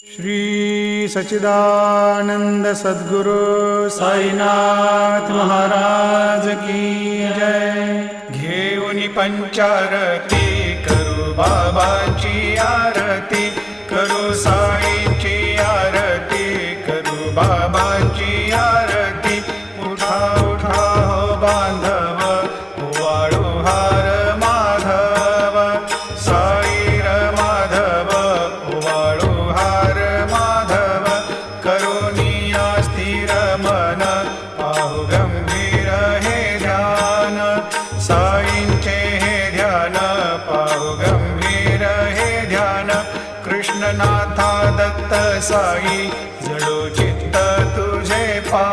श्री सच्चिदानंद सद्गुरु साईनाथ महाराज की जय। घेऊन पंचारती करू बाबाची आरती, करू साईंची आरती, करू बाबांची आरती। उठा उठा हो बांधव, वाळू हार माधव, साई र माधव, वाळू हार माधव। करुणिया स्थिर मन, पाहु गंभीर हे ध्यान, साईंचे हे ध्यान, पाहु गंभीर हे ध्यान। कृष्णनाथा दत्त साई, जडो चित्त तुझे पा